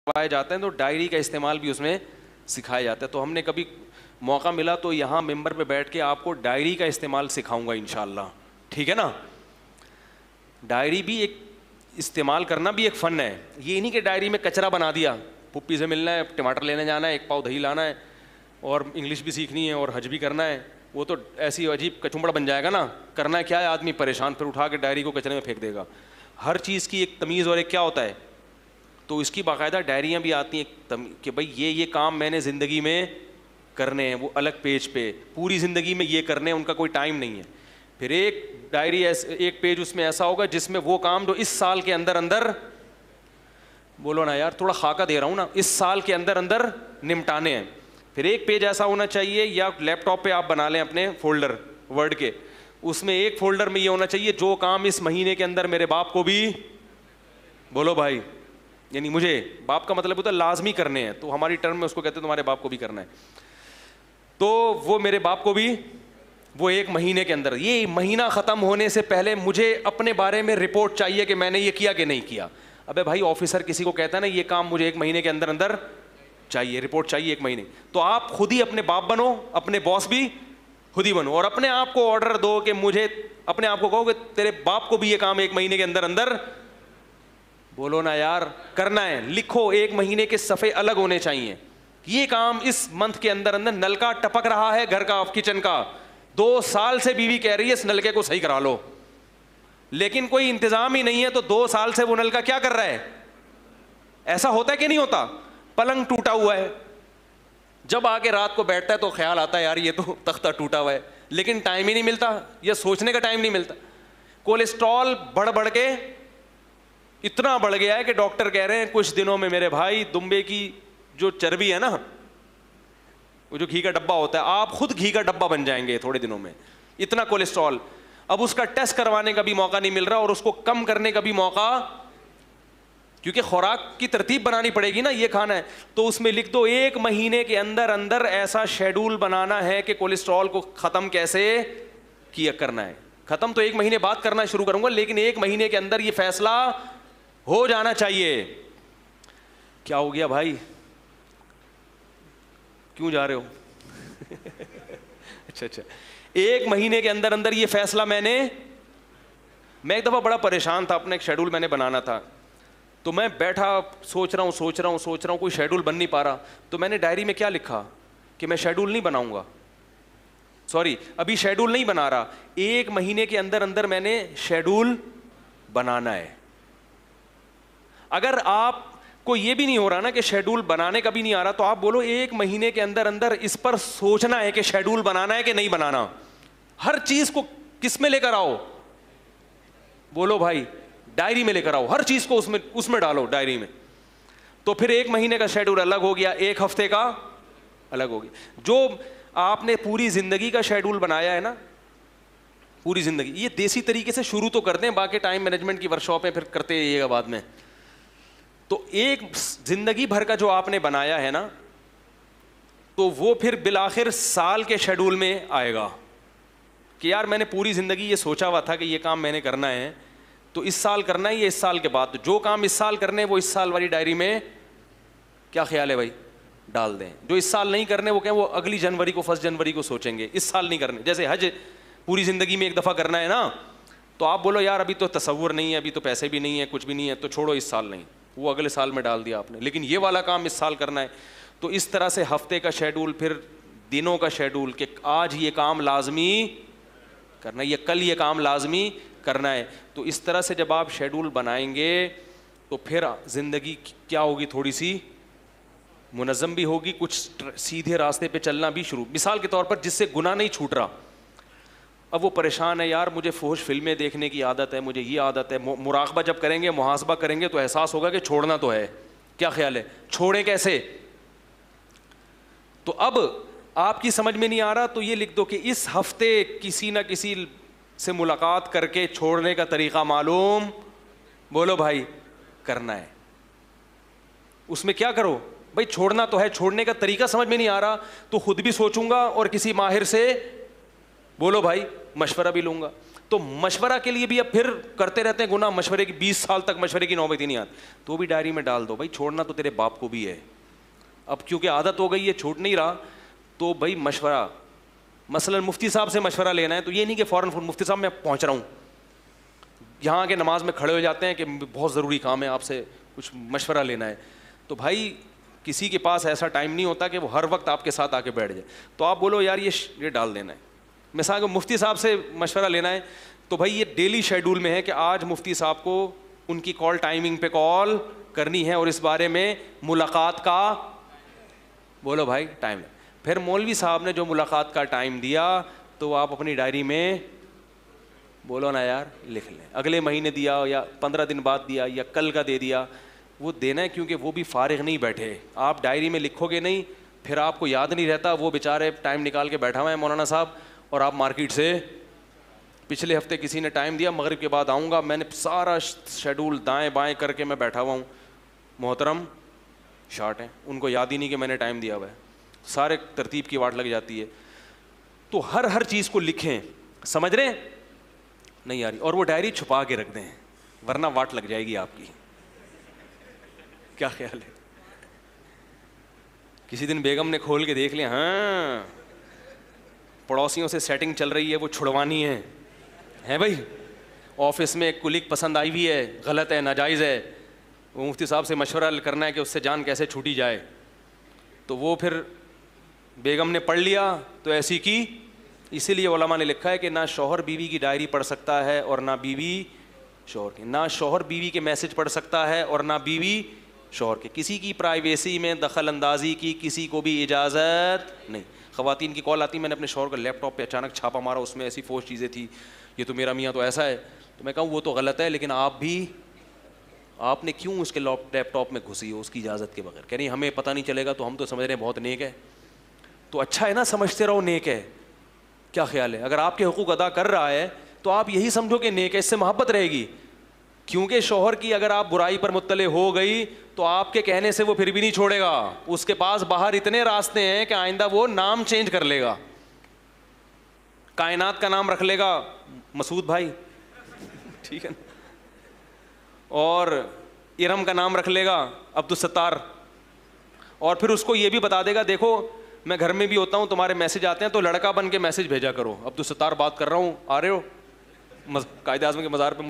کروائے جاتے ہیں تو ڈائری کا استعمال بھی اس میں سکھایا جاتا ہے. تو ہم نے کبھی موقع ملا تو یہاں ممبر پہ بیٹھ کے آپ کو ڈائری کا استعمال سکھاؤں گا انشاءاللہ, ٹھیک ہے نا. ڈائری بھی ایک استعمال کرنا بھی ایک فن ہے. یہ نہیں کہ ڈائری میں کچرا بنا دیا, پھپھی سے ملنا ہے, ٹماٹر لینے جانا ہے, 1 پاؤ دہی لانا ہے اور انگلش بھی سیکھنی ہے اور حج بھی کرنا ہے, وہ تو ایسی عجیب کچمبڑ بن جائے گا نا. کرنا کیا ہے, آدمی پریشان, پھر اٹھا کے ڈائری کو کچرے میں پھینک دے گا. ہر چیز کی ایک تمیز اور ایک کیا ہوتا ہے, تو اس کی باقاعدہ ڈائریاں بھی آتی ہیں کہ بھائی یہ کام میں نے زندگی میں کرنے ہیں, وہ الگ پیج پہ, پوری زندگی میں یہ کرنے ہیں, ان کا کوئی ٹائم نہیں ہے. پھر ایک ڈائری ایک پیج اس میں ایسا ہوگا جس میں وہ کام جو اس سال کے اندر اندر, بولو نا یار تھوڑا خاکہ دے رہا ہوں نا, اس سال کے اندر اندر نمٹانے ہیں. پھر ایک پیج ایسا ہونا چاہیے, یا لیپ ٹاپ پہ آپ بنا لیں اپنے فولڈر ورڈ کے, اس میں ایک فولڈر میں یہ ہونا چاہیے جو کام اس مہینے کے اندر میرے باپ کو بھی, بولو بھائی, یعنی مجھے, باپ کا مطلب ہوتا ہے لازمی کرنے ہیں, تو ہماری ٹرم میں اس کو کہتے ہیں تمہارے باپ کو بھی کرنا ہے, تو وہ میرے باپ کو بھی, وہ 1 مہینے کے اندر. یہ مہینہ ختم ہونے سے پہلے مجھے اپنے بارے میں رپورٹ چاہیے کہ میں نے یہ کیا کہ نہیں کیا. ابے بھائی آفیسر کسی کو کہتا ہے نا یہ کام مجھے 1 مہینے کے اندر اندر چاہیے, رپورٹ چاہیے 1 مہینے, تو آپ خود ہی اپنے باپ بنو, اپنے باس بھی خود ہی بنو, اور اپنے آپ کو آرڈر دو کہ مجھے, اپنے آپ کو کہو کہ تیرے باپ کو بھی یہ کام 1 مہینے کے اندر اندر, بولو نا یار, کرنا ہے. لکھو 1 مہینے کے صفحے الگ ہونے چاہیے. یہ کام اس منتھ کے اندر اندر, نل کا ٹپک رہا ہے گھر کا, کچن کا, 2 سال سے بیوی کہہ رہی ہے اس نلکے کو صحیح کرا لو, لیکن کوئی انتظام ہی نہیں ہے, تو 2 سال سے وہ نل کا کیا کر رہا ہے. ایسا ہوتا ہے کہ نہیں ہوتا؟ پلنگ ٹوٹا ہوا ہے, جب آ کے رات کو بیٹھتا ہے تو خیال آتا ہے یار یہ تو تختہ ٹوٹا ہوا ہے, لیکن ٹائم ہی نہیں ملتا, یا سوچنے کا ٹائم نہیں ملتا. کولیسٹرول بڑھ کے اتنا بڑھ گیا ہے کہ ڈاکٹر کہہ رہے ہیں کچھ دنوں میں میرے بھائی دمبے کی جو چربی ہے نا, وہ جو گھی کا ڈبہ ہوتا ہے, آپ خود گھی کا ڈبہ بن جائیں گے تھوڑے دنوں میں, اتنا کولیسٹرول. اب اس کا ٹیسٹ کروانے کا بھی موقع نہیں مل رہا, اور اس کو کم کرنے کا بھی موقع, کیونکہ خوراک کی ترتیب بنانی پڑے گی نا, یہ کھانا ہے, تو اس میں لکھ دو 1 مہینے کے اندر اندر ایسا شیڈول بنانا ہے کہ کولیسٹرول کو ختم کیسے کیا کرنا ہے. ختم تو 1 مہینے بعد کرنا شروع کروں گا, لیکن 1 مہینے کے اندر یہ فیصلہ ہو جانا چاہیے. کیا ہو گیا بھائی, کیوں جا رہے ہو؟ اچھا, 1 مہینے کے اندر اندر یہ فیصلہ میں ایک دفعہ بڑا پریشان تھا, اپنا ایک شیڈول میں نے بنانا تھا, تو میں بیٹھا سوچ رہا ہوں, کوئی شیڈول بن نہیں پا رہا. تو میں نے ڈائری میں کیا لکھا کہ میں شیڈول نہیں بناؤں گا, ابھی شیڈول نہیں بنا رہا, 1 مہینے کے اندر اندر میں نے شیڈول بنانا ہے. اگر آپ کو یہ بھی نہیں ہو رہا نا کہ شیڈول بنانے کا بھی نہیں آ رہا, تو آپ بولو 1 مہینے کے اندر اندر اس پر سوچنا ہے کہ شیڈول بنانا ہے کہ نہیں بنانا. ہر چیز کو کس میں لے کر آؤ, بولو بھائی, ڈائری میں لے کر آؤ, ہر چیز کو اس میں ڈالو ڈائری میں. تو پھر 1 مہینے کا شیڈول الگ ہو گیا, 1 ہفتے کا الگ ہو گیا. جو آپ نے پوری زندگی کا شیڈول بنایا ہے نا, پوری زندگی, یہ دیسی طریقے سے شروع تو کر دیں, باقی ٹائم مینجمنٹ کی ورکشاپیں پھر کرتے رہیے گا بعد میں. تو ایک زندگی بھر کا جو آپ نے بنایا ہے نا, تو وہ پھر بالآخر سال کے شیڈول میں آئے گا کہ یار میں نے پوری زندگی یہ سوچا ہوا تھا کہ یہ کام میں نے کرنا ہے, تو اس سال کرنا ہے, یہ اس سال کے بعد, تو جو کام اس سال کرنے وہ اس سال والی ڈائری میں, کیا خیال ہے بھائی, ڈال دیں. جو اس سال نہیں کرنے وہ کہیں وہ اگلی جنوری کو, 1 جنوری کو سوچیں گے, اس سال نہیں کرنے. جیسے حج پوری زندگی میں 1 دفعہ کرنا ہے نا, تو آپ بولو یار ابھی تو تصور نہیں ہے, ابھی تو پیسے بھی نہیں ہے, کچھ بھی نہیں ہے, تو چھوڑو اس سال نہیں, وہ اگلے سال میں ڈال دیا آپ نے, لیکن یہ والا کام اس سال کرنا ہے. تو اس طرح سے ہفتے کا شیڈول, پھر دنوں کا شیڈول کہ آج یہ کام لازمی کرنا ہے, یہ کل یہ کام لازمی کرنا ہے. تو اس طرح سے جب آپ شیڈول بنائیں گے تو پھر زندگی کیا ہوگی, تھوڑی سی منظم بھی ہوگی, کچھ سیدھے راستے پہ چلنا بھی شروع. مثال کے طور پر جس سے گناہ نہیں چھوٹ رہا, اب وہ پریشان ہے یار مجھے فحش فلمیں دیکھنے کی عادت ہے, مجھے یہ عادت ہے. مراقبہ جب کریں گے, محاسبہ کریں گے, تو احساس ہوگا کہ چھوڑنا تو ہے. کیا خیال ہے, چھوڑیں کیسے؟ تو اب آپ کی سمجھ میں نہیں آ رہا, تو یہ لکھ دو کہ اس ہفتے کسی نہ کسی سے ملاقات کر کے چھوڑنے کا طریقہ معلوم, بولو بھائی, کرنا ہے. اس میں کیا کرو بھائی, چھوڑنا تو ہے, چھوڑنے کا طریقہ سمجھ میں نہیں آ رہا تو خود بھی سوچوں گا اور کسی ماہر سے, بولو بھائی, مشورہ بھی لوں گا. تو مشورہ کے لیے بھی اب پھر کرتے رہتے ہیں گناہ, مشورے کی 20 سال تک مشورے کی نوبت ہی نہیں آتی, تو بھی ڈائری میں ڈال دو بھائی, چھوڑنا تو تیرے باپ کو بھی ہے, اب کیونکہ عادت ہو گئی ہے چھوٹ نہیں رہا, تو بھائی مشورہ, مثلاً مفتی صاحب سے مشورہ لینا ہے تو یہ نہیں کہ فوراً مفتی صاحب میں پہنچ رہا ہوں, یہاں کے نماز میں کھڑے ہو جاتے ہیں کہ بہت ضروری کام ہے آپ سے کچھ مشورہ لینا ہے, تو بھائی کسی کے پاس ایسا ٹائم نہیں ہوتا کہ وہ ہر وقت آپ کے ساتھ آ کے بیٹھ جائے, تو آپ بولو یار یہ ڈال دینا ہے. مثال کہ مفتی صاحب سے مشورہ لینا ہے تو بھائی یہ ڈیلی شیڈول میں ہے کہ آج مفتی صاحب کو ان کی کال ٹائمنگ پہ کال کرنی ہے اور اس بارے میں ملاقات کا بولو بھائی ٹائم. پھر مولوی صاحب نے جو ملاقات کا ٹائم دیا تو آپ اپنی ڈائری میں بولو نا یار لکھ لیں, اگلے مہینے دیا یا 15 دن بعد دیا یا کل کا دے دیا, وہ دینا ہے کیونکہ وہ بھی فارغ نہیں بیٹھے. آپ ڈائری میں لکھو گے نہیں پھر آپ کو یاد نہیں رہتا, وہ بیچارے ٹائم نکال کے بیٹھا ہوا ہے مولانا صاحب, اور آپ مارکیٹ سے پچھلے ہفتے کسی نے ٹائم دیا مغرب کے بعد آؤں گا, میں نے سارا شیڈول دائیں بائیں کر کے میں بیٹھا ہوا ہوں, محترم شارٹ ہیں, ان کو یاد ہی نہیں کہ میں نے ٹائم دیا ہوا ہے, سارے ترتیب کی واٹ لگ جاتی ہے. تو ہر چیز کو لکھیں, سمجھ رہے ہیں نہیں آ رہی, اور وہ ڈائری چھپا کے رکھ دیں ورنہ واٹ لگ جائے گی آپ کی. کیا خیال ہے؟ کسی دن بیگم نے کھول کے دیکھ لیا, ہاں پڑوسیوں سے سیٹنگ چل رہی ہے وہ چھڑوانی ہے بھائی, آفس میں ایک کلیگ پسند آئی ہوئی ہے, غلط ہے ناجائز ہے, وہ مفتی صاحب سے مشورہ کرنا ہے کہ اس سے جان کیسے چھوٹی جائے, تو وہ پھر بیگم نے پڑھ لیا تو ایسی کی. اسی لیے علماء نے لکھا ہے کہ نہ شوہر بیوی کی ڈائری پڑھ سکتا ہے اور نہ بیوی شوہر کی, نہ شوہر بیوی کے میسج پڑھ سکتا ہے اور نہ بیوی شوہر کے, کسی کی پرائیویسی میں دخل اندازی کی کسی کو بھی اجازت نہیں. خواتین کی کال آتی, میں نے اپنے شوہر کا لیپ ٹاپ پہ اچانک چھاپا مارا, اس میں ایسی فوش چیزیں تھی, یہ تو میرا میاں تو ایسا ہے, تو میں کہوں وہ تو غلط ہے لیکن آپ نے کیوں اس کے لیپ ٹاپ میں گھسی ہو اس کی اجازت کے بغیر؟ کہہ رہی ہمیں پتہ نہیں چلے گا تو ہم تو سمجھ رہے ہیں بہت نیک ہے, تو اچھا ہے نا, سمجھتے رہو نیک ہے. کیا خیال ہے؟ اگر آپ کے حقوق ادا کر رہا ہے تو آپ یہی سمجھو کہ نیک ہے, اس سے محبت رہے گی, کیونکہ شوہر کی اگر آپ برائی پر مطلع ہو گئی تو آپ کے کہنے سے وہ پھر بھی نہیں چھوڑے گا, اس کے پاس باہر اتنے راستے ہیں کہ آئندہ وہ نام چینج کر لے گا, کائنات کا نام رکھ لے گا مسعود بھائی, ٹھیک ہے نا, اور ارم کا نام رکھ لے گا عبدالستار, اور پھر اس کو یہ بھی بتا دے گا دیکھو میں گھر میں بھی ہوتا ہوں, تمہارے میسج آتے ہیں تو لڑکا بن کے میسج بھیجا کرو, عبدالستار بات کر رہا ہوں, آ رہے ہو قائد اعظم کے مزار پہ